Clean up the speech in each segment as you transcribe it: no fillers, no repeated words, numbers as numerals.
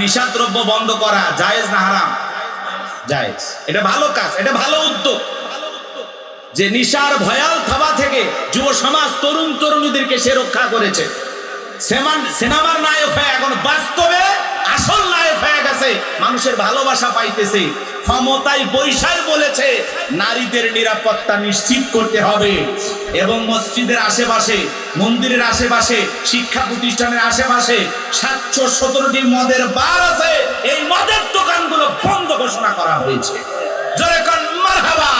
নিশাদ্রব্য বন্ধ করা জায়েজ না হারাম? জায়েজ। এটা ভালো কাজ, এটা ভালো উদ্যোগ যে নিশার ভয়াল থাবা থেকে যুব সমাজ তরুণ তরুণীদেরকে সে রক্ষা করেছে। সিনেমার নায়ক হয়ে এখন বাস্তবে আসল নায়ক হয়ে গেছে, মানুষের ভালোবাসা পাইতেছে। ক্ষমতায় বৈশাখ বলেছে নারীদের নিরাপত্তা নিশ্চিত করতে হবে এবং মসজিদের আশেপাশে, মন্দিরের আশেপাশে, শিক্ষা প্রতিষ্ঠানের আশেপাশে 717টি মদের বার আছে, এই মদের দোকানগুলো বন্ধ ঘোষণা করা হয়েছে। জোরে কোন মারহাবা।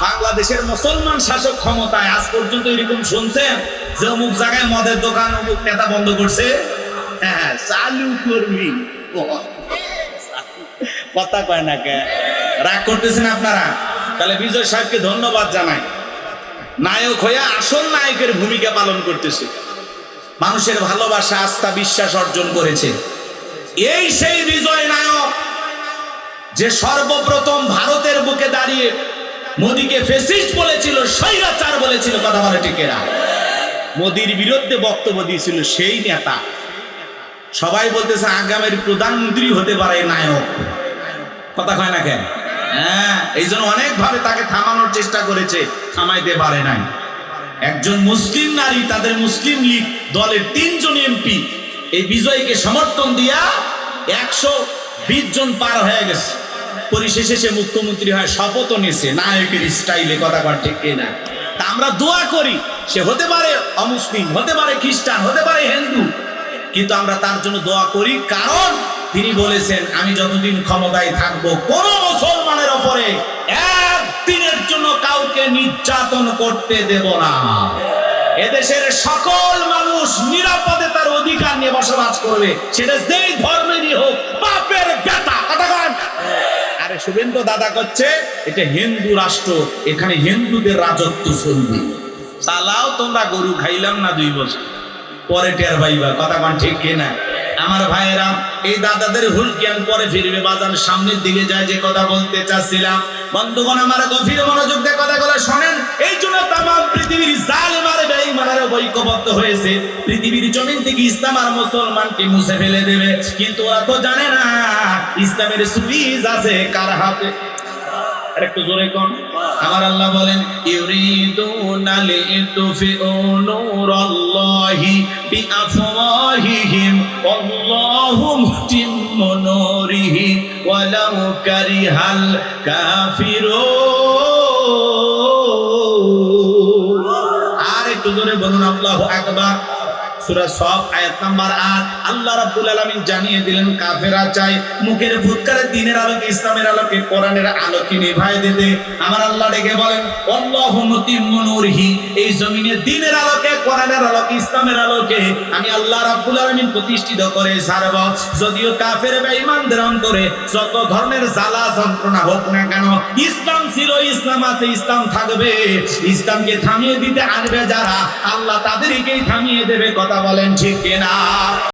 বাংলাদেশের মুসলমান শাসক ক্ষমতায় আজ পর্যন্ত এরকম শুনছেন যে অমুক জায়গায় মদের দোকান অমুক নেতা বন্ধ করছে? হ্যাঁ, চালু করবি। কথা কয় না কে? রাগ করতেছেন আপনারা? তাহলে বিজয় সাহেবকে ধন্যবাদ জানাই, নায়ক হয়ে আসল নায়কের ভূমিকা পালন করতেছে, মানুষের ভালোবাসা, আস্থা, বিশ্বাস অর্জন করেছে। এই সেই বিজয় নায়ক যে সর্বপ্রথম ভারতের বুকে দাঁড়িয়ে মোদীকে ফ্যাসিস্ট বলেছিল, স্বৈরাচার বলেছিল। কথা বলে ঠিকেরা? মোদীর বিরুদ্ধে বক্তব্য দিয়েছিল সেই নেতা। সবাই বলতেছে আগামীর প্রধানমন্ত্রী হতে পারে নায়ক। কথা কয় না কেন? হ্যাঁ, এই জন্য অনেক ভাবে তাকে থামানোর চেষ্টা করেছে, থামাইতে পারে নাই। একজন মুসলিম নারী, তাদের মুসলিম লীগ দলের 3 জন এমপি এই বিজয়কে সমর্থন দিয়া 120 জন পার হয়ে গেছে। পরিশেষে সে মুখ্যমন্ত্রী হয়, শপথও নিয়েছে নায়কের স্টাইলে। কথা কয় ঠিক না? তা আমরা দোয়া করি, সে হতে পারে অমুসলিম, হতে পারে খ্রিস্টান, হতে পারে হিন্দু, কিন্তু আমরা তার জন্য দোয়া করি, কারণ তিনি বলেছেন আমি যতদিন ক্ষমতায় থাকবো কোন মুসলমানের উপরে একদিনের জন্য কাউকে নির্যাতন করতে দেব না। এদেশের সকল মানুষ নিরাপদে তার অধিকার নিয়ে বসবাস করবে, সেটা যেই ধর্মেরই হোক, বাপের বেটা। কথা কন? আরে শুভেন্দু দাদা করছে এটা হিন্দু রাষ্ট্র, এখানে হিন্দুদের রাজত্ব চলবে। সালাও তোমরা গরু খাইলাম না 2 বছর পরে টের পাইবা। কথা কন ঠিক কিনা? আমার ভাইয়েরা, এই দাদাদের হুল জ্ঞান পরে ফিরবে। বাজার সামনের দিকে যায়, যে কথা বলতে চাচ্ছিলাম, বন্ধুগণ আমার গভীর মনোযোগ দিয়ে কথাগুলো শোনেন। এই জন্য তাম পৃথিবীর জালেম আর বেঈমানরা ঐক্যবদ্ধ হয়েছে পৃথিবীর জমিন থেকে ইসলাম আর মুসলমানকে মুছে ফেলে দেবে, কিন্তু ওরা তো জানে না ইসলামের সুইচ আছে কার হাতে। আরেকটু জোরে কোন। আমার আল্লাহ বলেন ইউরিদুনা লিতুফিউ নূরাল্লাহি বিআফওয়াহিহিম ওয়াল্লাহু মুতিম্মু নূরিহি ওয়ালাউ কারিহাল কাফিরুন। আরেকটু জোরে বলুন আল্লাহু আকবার। সূরা সফ আয়াত নাম্বার 8 আল্লাহ রাব্বুল আলামিন জানিয়ে দিলেন কাফেররা চায় মুখের ফুৎকারে দ্বীনের আলোকে, ইসলামের আলোকে, কোরআনের আলোকে নিভায় দিতে। আমার আল্লাহ ডেকে বলেন আল্লাহু মুতিম্মু নূরিহি, এই জমিনে দ্বীনের আলোকে, কোরআনের আলোকে, ইসলামের আলোকে আমি আল্লাহ রাব্বুল আলামিন প্রতিষ্ঠিত করে ছাড়ব। যদিও কাফের বেঈমানদের অন্তরে যত ধরনের জ্বালা যন্ত্রণা হোক না কেন, ইসলাম ছিল, ইসলাম আছে, ইসলাম থাকবে। ইসলামকে থামিয়ে দিতে আসবে যারা, আল্লাহ তাদেরকেই থামিয়ে দেবে। কথা বলেন ঠিক কিনা?